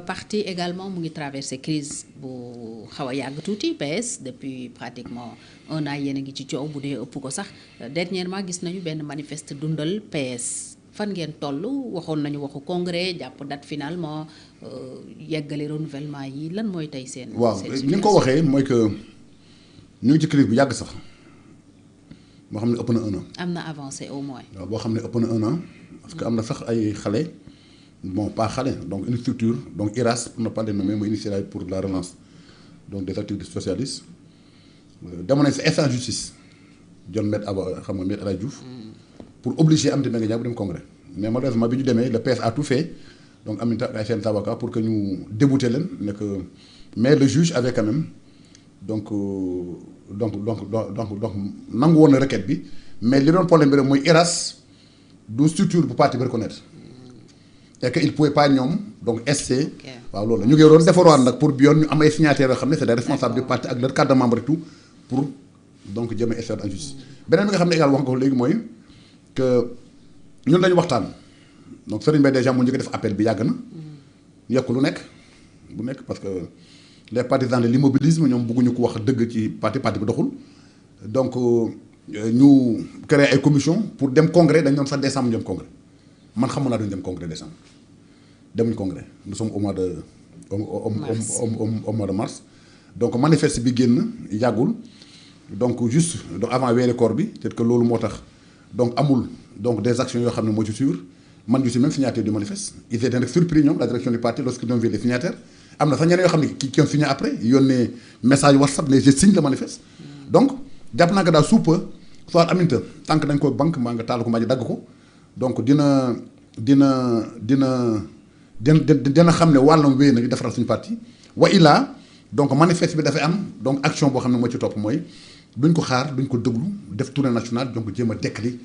parti également mu ngi traversé crise bu xaw a yàgg tuuti PS depuis pratiquement 1 an yéen a ngi ci coow bu dee ëpp ko sax dernièrement gis nañu benn manifeste dundal PS fan ngeen toll waxoon nañu waxu congrès jàpp date finalement yeggale renouvellement yi lan mooy tey seen. waaw ni nga ko waxee mooy que ñu ngi ci crise bu yàgg sax boo xam ne ëpp na 1 an. am na avancé au moins. waaw boo xam ne ëpp na 1 an parce que am na sax ay xale. Bon, pas xale donc une structure donc IRAS pour ne pas les nommer mooy initiative pour la relance donc des activités socialistes dama ne c'est instant justice John Maître Aba xam nga Maître El Hadji Diouf pour obliger Aminata Mbengue Ndiaye bu dem congrès mais malheureusement bi ñu demee le PS a tout fait donc Aminata ay seen avocat pour que ñu débouter leen ne que mais le juge avait quand même donc nangu woon na requête bi mais li doon problème bi rek mooy IRAS du structure bu parti bi reconnaître et que il pouvait pas ñoom donc SC. waaw loolu la ñu ngi doon defarwaat nag pour bi yoon ñu am ay signataires yoo xam ne c'est des responsables du parti ak leur carte de membre et tout pour donc jëm a SC en justice. beneen bi nga xam ne également wax nga ko léegi mooy que ñun dañu waxtaan donc Serigne Mbaye déjà mu njëkk def appel bi yàgg na. yokk lu nekk bu nekk parce que les partisans de l'immobilisme ñoom bëgguñu ko wax dëgg ci parti bi doxul donc ñu créé ay commission pour dem congrès dañu doon sax décembre ñu dem congrès. man xamoon naa duñu dem congrès décembre demuñ congrès nous sommes au mois de mars donc manifeste bi génn yàggul donc juste donc avant weeri koor bi peut-être que loolu moo tax donc amul donc des actions yoo xam ne moo ci sûr man je suis même signataire du manifeste ils étaient rek surpris ñoom la direction du parti lorsqu'ils ont vu les signataires am na sax ñeneen yoo xam ne qui ont signé après yónnee message WhatsApp ne je signe le manifeste donc jàpp naa ko daal sous peu soit Aminata tant que dañ ko banque maa nga taal ko maa ngi dagg ko donc dina xam ne wàllam wéy na di defaral suñu parti wa illaa donc manifeste bi dafay am donc action boo xam ne moo ci topp mooy duñ ko xaar duñ ko déglu def tournée nationale donc jéem a dekkali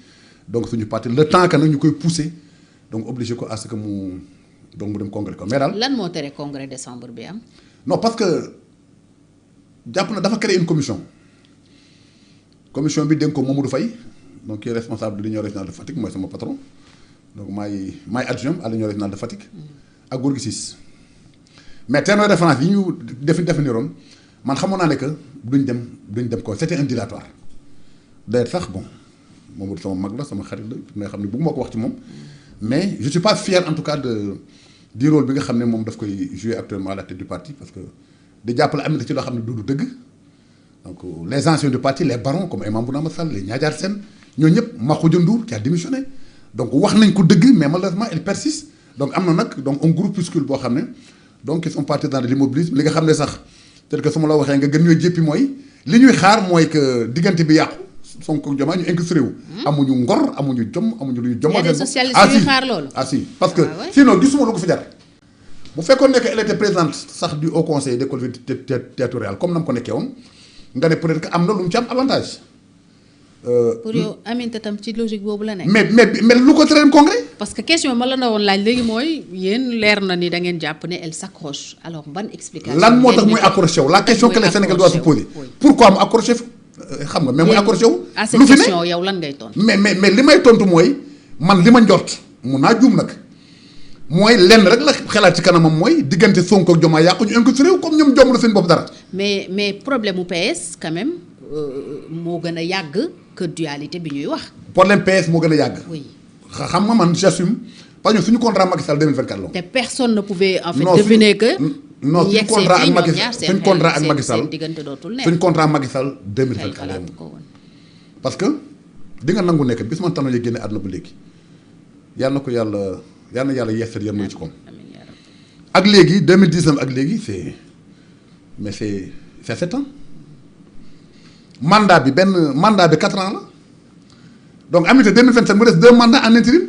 donc suñu parti le temps que nag ñu koy pousser donc obligé ko à ce que mu dem congrès ko mais daal. lan moo tere congrès décembre bi am. non parce que jàpp na dafa créer une commission bi dénk ko Mamadou Faye donc qui est responsable de l'union régionale de Fatick mooy sama patron. donc maay adjoint à l'union régionale de Fatick ak Gorgui Ciss mais terme de référence yi ñu définiroon man xamoon naa ne que duñ dem ko c'était un dilatoire d'ailleurs sax bon moom sama mag la sama xarit la nga xam ne bëgguma ko wax ci moom mais je suis pas fier en tout cas du rôle bi nga xam ne moom daf koy jouer actuellement à la tête du parti parce que di jàppale Aminata ci loo xam ne du dëgg donc les anciens du parti les barons comme Imam Bounama Sall les Niadiar Sène ñooñu ñëpp Makhoudia Ndour qui a démissionné donc wax nañ ko dëgg mais malheureusement il persiste donc am na nag donc un groupuscule boo xam ne donc ils sont partisans de l'immobilisme li nga xam ne sax peut-être que su ma la waxee nga gën ñooy jéppi mooy li ñuy xaar mooy que diggante bi yàqu Sonko Diomaye ñu incrusté wu. amuñu ngor amuñu jom amuñu lu ñu jom. des socialistes yuy xaar loolu. ah si parce que sinon gisuma lu ko fi jar bu fekkoon ne que elle était présente sax du haut conseil des collectivités territoriales comme na mu ko nekkee woon nga ne peut-être que am na lu mu ci am avantage. pour yow Aminata tam ci logique boobu la nekk. mais lu ko tereen congrès. parce que question ma la na woon laaj léegi mooy yéen leer na ni da ngeen jàpp ne elle s'accroche alors ban explication. lan moo tax muy accroché wu la question que les Sénégalais doivent se poser. pourquoi mu accroché xam nga mais muy accroché wu. lu fi ne yow lan ngay tontu. mais li may tontu mooy man li ma njort mun naa juum nag mooy lenn rek la xelaat ci kanamam mooy diggante Sonko ak Diomaye yàqu ñu incrusté réew comme ñoom jomb la seen bopp dara. mais problème mu PS quand même moo gën a yàgg que dualité bi ñuy wax. problème PS moo gën a yàgg. oui xam nga man j'assume parce que suñu contrat Macky Sall 2024 la. te personne ne pouvait en fait deviner que. non suñu contrat ak Macky Sall suñu contrat ak Macky Sall seen diggante dootul neex. suñu contrat Macky Sall 2024 la parce que di nga nangu nekk bis man tànnoo yi génne àdduna ba léegi yàlla na ko yàlla yeesal yéen mooy ci koom. ak léegi 2019 ak léegi c'est 7 ans mandat bi 4 ans la donc Aminata 2027 mu des 2 mandats en intérim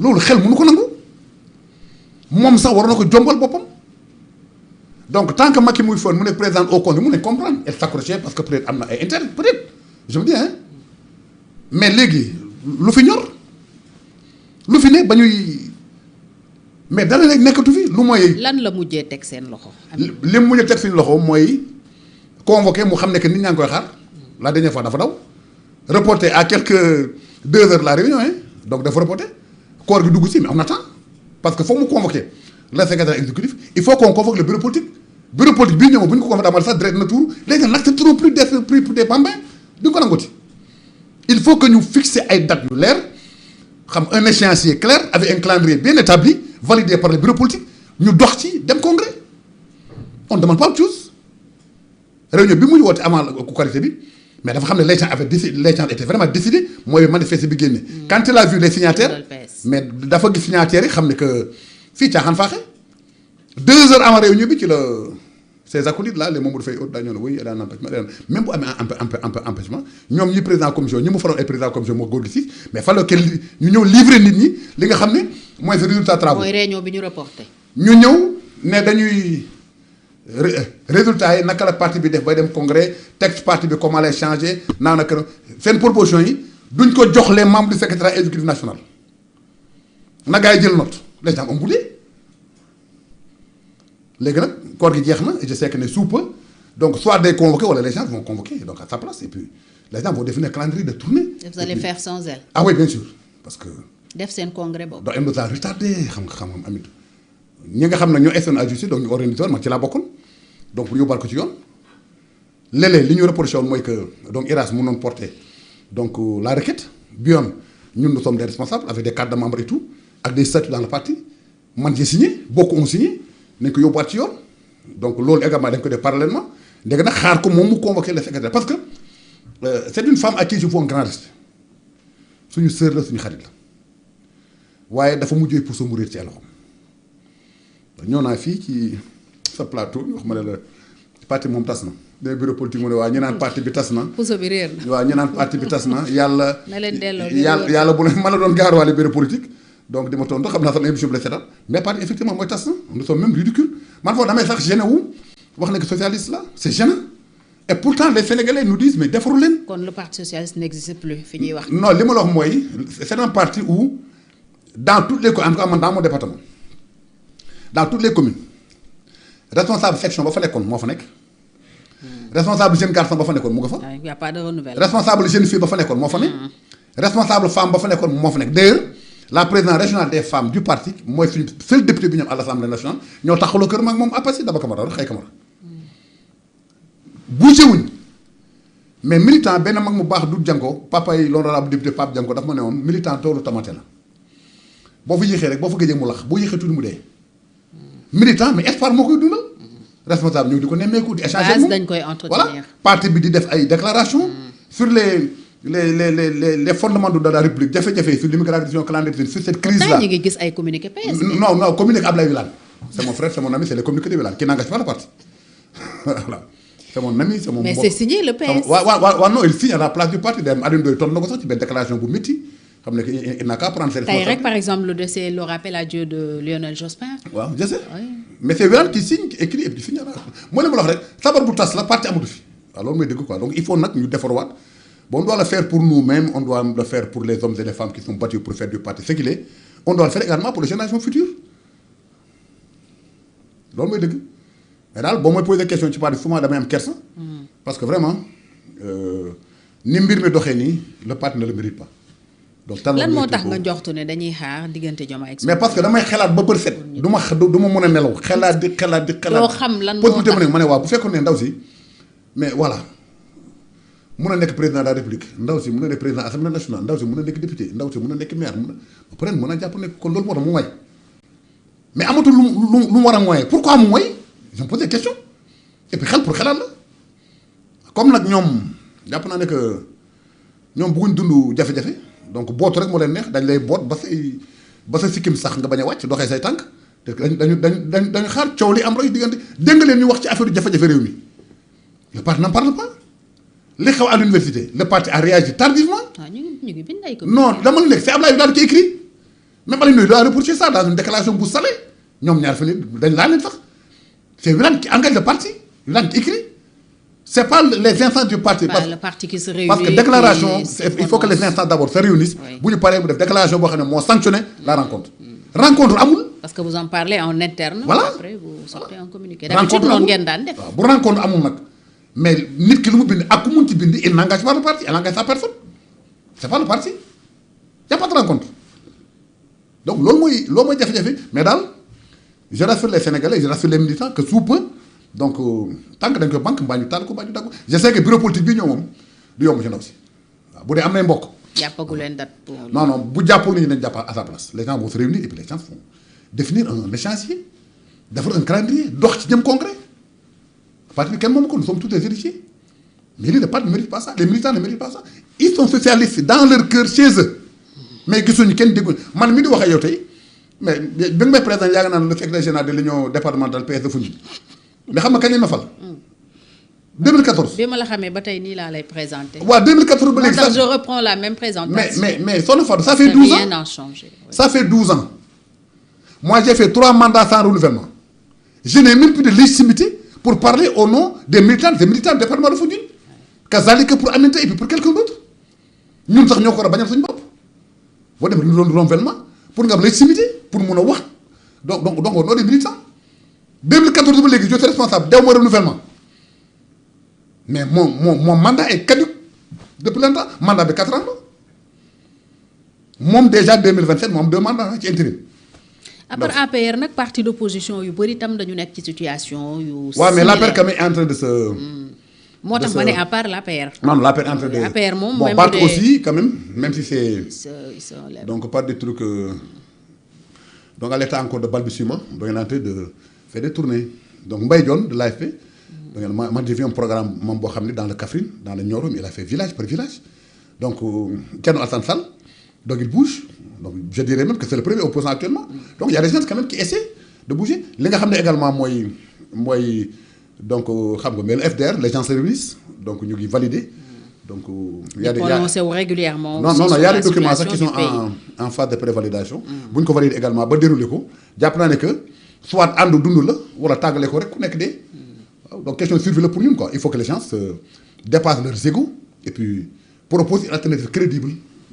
loolu xel mënu ko nangu moom sax war na ko jombal boppam donc tant que Macky muy foon mu nekk président au conseil mu ne comprendre elle s'accrochait parce que peut-être am na ay intérêt peut-être je me dis hein mais léegi lu fi ñor lu fi ne ba ñuy mais dara léegi nekkatu fi lu mooy. lan la mujjee teg seen loxo. li mu mujjee teg seen loxo mooy convoqué mu xam ne que nit ñaa ngi koy xaar la dernière fois dafa daw reporté à quelques 2 heures la réunion hein donc dafa reporté koor gi dugg si mais am na temps parce que foog mu convoqué le secrétaire exécutif il faut qu'on convoque le bureau politique bii ñëw bu ñu ko convoqué amal sax direct na tour les gens n'accepteront plus d'être pris pour des bambins duñ ko nangooti il faut que ñu fixer ay dates yu leer xam un échéancier clair avec un calendrier bien établi validé par le bureau politique ñu dox ci dem congrès on ne demande pas autre chose réunion bi muy woote avant qualité bi mais dafa xam ne les gens avaient décidé les gens étaient vraiment décidés mooy manifester bi génne. quand il a vu les signataires mais dafa gis signataires yi xam ne que fii caaxaan faaxe 2 heures avant réunion bi ci la ces acolytes là les membres de fay haute dañoo ne oui il y a un empêchement même bu amee empêchement ñoom ñi président commission ñi mu faroon ay président commission moo góor gi si mais fallait que ñu ñëw livrer nit ñi li nga xam ne mooy sa résultat travaux. mooy réunion bi ñu reporté. ñu ñëw ne dañuy résultat yi naka la parti bi def bay dem congrès texte parti bi comment lay changer naa naka seen proposition yi duñ ko jox les membres du secrétariat exécutif national na gars yi jël note les gens ont boudé léegi nag koor gi jeex na et je sais que ne sous peu donc soit day convoquer wala les gens vont convoquer donc à sa place et puis les gens vont définir un calendrier de tournée. et vous allez faire sans elle. ah oui bien sûr parce que. def seen congrès boobu. donc elle nous a retardé xam nga amit ñi nga xam ne ñoo estoon à justice donc ñu organisé woon man ci laa bokkoon donc bu yóbbaal ko ci yoon léeg-léeg li ñu reproché woon mooy que donc IRAS mu noon porter donc la requête bi yoon ñun nous sommes des responsables avec des cartes de membres et tout ak des statuts dans le parti man j'ai signé beaucoup ont signé nañ ko yóbbuwaat ci yoon donc loolu également dañ ko def parallèlement léegi nag xaar ko moom mu convoquer le secrétaire parce que c'est une femme à qui je vois un grand respect suñu sœur la suñu xarit la waaye dafa mujjee pour sa mourir ci loxoom ñëw naa fii ci sa plateau wax ma ne la parti moom tas na des bureau politique mu ne waa ñu naan parti bi tas na. puso bi réer na. waaw ñu naan parti bi tas na yàlla. na leen delloo yàlla bu ne ma la doon gaaruwaale bureau politique donc di ma tontu xam naa sama émission bi la seetal mais parti effectivement mooy tas na nous sommes même ridicules man foofu damay sax gêné wu wax ne que socialiste la c'est gênant et pourtant les Sénégalais nous disent mais defaru leen. kon le parti socialiste n'existe plus fi ñuy wax. non li ma la wax mooy c'est un parti où dans toutes les en tout cas man dans mon département dans toutes les communes responsable section ba fa nekkoon moo fa nekk. responsable jeune garçon ba fa nekkoon mu nga fa. y a pas de renouvellement. responsable jeune fille ba fa nekkoon moo fa nekk. responsable femme ba fa nekkoon moo fa nekk d'ailleurs la présidente régionale des femmes du parti mooy suñu seul député bi ñoom à l'Assemblée nationale ñoo taxawloo kër mag moom Apassi Daba Camara xëy Camara. bougé wuñ mais militant benn mag mu baax du Janko papa yi l'honorable député Pape Janko dafa ma ne woon militant toolu tamate la boo fa yéexee rek boo fa gëjee mu lax boo yéexee tuuti mu dee. militant mais espoir moo koy dundal. responsable ñëw di ko nemmeeku di échanger moom dañ koy entretenir. voilà parti bi di def ay déclarations. sur les fondements de la République jafe-jafe sur l'immigration clandestine sur cette crise là. ñu ngi gis ay communiqué PS. non communiqué Ablaye Wilane c'est mon frère c'est mon ami c'est les communiqués de Wilane qui n'engage pas le parti voilà c'est mon ami c'est mon. mais c'est signé le PS. waaw non il signe à la place du parti dem Alioune Ndoye toll na ko sax ci benn déclaration bu métti xam ne il n'a qu'à prendre ses responsabilités. tey rek par exemple le décès le rappel à Dieu de Lionel Jospin. waaw je sais. oui. mais c'est Wilane qui signe qui écrit et puis signe moo leen ma wax rek sabar bu tas la parti amatu fi waaw loolu mooy dëgg quoi donc il faut nag ñu defarwaat bon on doit le faire pour nous-mêmes on doit le faire pour les hommes et les femmes qui sont battus pour faire du parti ce qu'il est on doit le faire également pour les générations futures loolu mooy dëgg mais daal boo mooy poser question ci parti souvent damay am kersa. parce que vraiment ni mbir mi doxee nii le parti ne le mérite pas. donc lan moo tax nga joxtu ne dañuy xaar diggante Diomaye ak mais parce que damay xelaat ba bër set du ma mën a nelaw xelaat di xelaat. doo xam lan moo tax ma ne waaw bu fekkoon ne ndaw si mais voilà mun a nekk président de la république ndaw si mun a nekk président assemblée nationale ndaw si mun a nekk député ndaw si mun a nekk maire mun a jàpp ne kon loolu moo tax mu way mais amatul lu mu war a mooyee pourquoi mu mooy je me pose des questions et puis xel pour xelaat la comme nag ñoom jàpp naa ne que ñoom bëgguñ dund jafe-jafe. donc bootu rek moo leen neex dañ lay boot ba sa sikkim sax nga bañ a wàcc doxee say tànk te dañu xaar coow li am rek diggante dégg nga leen ñu wax ci affaire jafe-jafe réew mi le parti n'en parle pas li xew à l'université le parti a réagi tardivement. waaw ñu ngi bind ay non dama la nekk c'est Ablaye daal di ko écrit même Aliou Ndoye doit reprocher ça dans une déclaration bu salée ñoom ñaar fi dañ laa leen sax c'est Wilane qui engage le parti Wilane qui écrit. C'est pas les instances du parti. Pas le parti qui se réunit. Parce que déclaration, il faut que les instances d'abord se réunissent. Bu ñu paree mu def déclaration boo xam ne moo sanctionné la rencontre. rencontre amul. parce que vous en parlez en interne. voilà après vous sortez un communiqué. d'habitude noonu ngeen daan def. waaw bu rencontre amul nag mais nit ki lu mu bind ak ku mun ci bind il n'engage pas le parti il engage sa personne c'est pas le parti y a pas de rencontre donc loolu mooy jafe-jafe mais daal je rassure les Sénégalais, je rassure les militants que sous peu donc tant que dañ ko banque mbaa ñu taal ko mbaa ñu dagg ko je sais que bureau politique bi ñëw moom du yomb ci ndaw si waaw bu dee am nay mbokk. jàppagu leen date pour. non bu jàppul nit ñi dañ jàpp à sa place les gens vont se réunir et puis les gens vont définir un échéancier defar un calendrier dox ci jëm concret à partir de kenn moom ko nous sommes tous des héritiers mais lui le parti ne mérite pas ça les militants ne méritent pas ça ils sont socialistes dans leur cœur chez eux mais gisuñu kenn dégguñu man mi di wax ak yow tey mais bi nga may président yaa ngi naan le secrétaire général de l'union départementale PS de Foundiougne mais xam nga kañ lañ ma fal. 2014. bi ma la xamee ba tey nii laa lay présenté. waaw 2014 ba léegi sax je reprends la même présentation. mais Soxna Fatou ça fait 12 ans rien n'a changé. Oui. Ça fait 12 ans moi j'ai fait 3 mandats sans renouvellement je n'ai même plus de légitimité pour parler au nom des militants du département de Foundiougne. Kazalika pour Aminata et puis pour quelqu'un d'autre ñun sax ñoo ko war a bañal suñu bopp boo demee renouvellement pour nga am légitimité pour mun a wax donc au nom des militants 2014 ba léegi je suis responsable dew ma renouvellement mais mon mandat est caduc depuis longtemps mandat bi 4 ans la moom déjà 2027 moom 2 mandats ci intérim. à part APR nag parti d'opposition yu bëri tam dañu nekk ci situation yu. waaw mais l'APR quand même est en train de se. moo tax ma ne à part l'APR. non l'APR en train de. APR moom bon parti aussi quand même si c'est. donc pas des trucs. donc à l'état encore de balbutiement donc il est en train de faire des tournées donc Mbaye Dione de l'AFP. donc man j'ai vu un programme moom boo xam ne dans le Kaffrine dans le Nioro il a fait village par village donc Thierno Alassane Sall donc il bouge donc je dirais même que c'est le premier opposant actuellement donc il y a des gens quand même qui essaient de bouger li nga xam ne également mooy donc xam nga mais le FDR les gens se réunissent donc ñu ngi valider donc il y a des prononcé régulièrement. non il y a des documents sax qui sont en phase de prévalidation. bu ñu ko valider également ba dérouler ko jàpp naa ne que soit ànd dund la wala tàggale ko rek ku nekk dee. donc question de survie la pour ñun quoi il faut que les gens se dépassent leurs égos et puis proposent une alternative crédible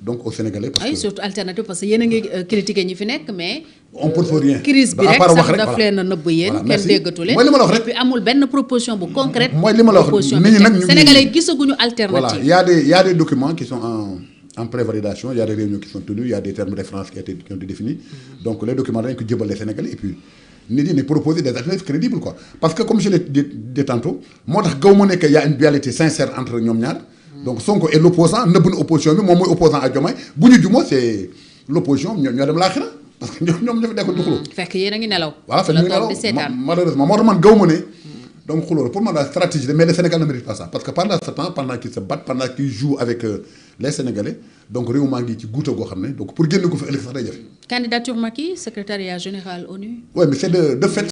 donc aux Sénégalais. parce que surtout alternative parce que yéen a ngi critiquer ñi fi nekk mais. on propose rien crise bi rek sax daf leen a nëbb yéen. kenn déggatu leen mooy li ma la wax rek et puis amul benn proposition bu concrète. mooy li ma la wax nit ñi nag ñu Sénégalais gisaguñu alternative. voilà il y a des documents qui sont en prévalidation il y a des réunions qui sont tenues il y a des termes de référence qui ont été définis donc les documents dañu ko jébal les Sénégalais et puis. nit ñi ne proposer des alternatives crédibles quoi parce que comme je l'ai dit tantôt moo tax gaw ma ne que y a une dualité sincère entre ñoom ñaar donc Sonko est l'opposant nëbb na opposition bi moom mooy opposant ak Diomaye bu ñu jumoo c'est l'opposition ñoo dem laaxira parce que ñoom ñoo fi nekkoon di xuloo. fekk yéen a ngi nelaw. waaw fekk ñu ngi nelaw malheureusement moo tax man gaw ma ne donc xuloo pour man la stratégie mais le Sénégal ne mérite pas ça parce que pendant ce temps pendant qu'ils se battent pendant qu'ils jouent avec les Sénégalais donc réew maa ngi ci guuta goo xam ne donc pour génn ko fi ëllëg sax day jafe. candidature Macky secrétariat général ONU. oui mais c'est de fait.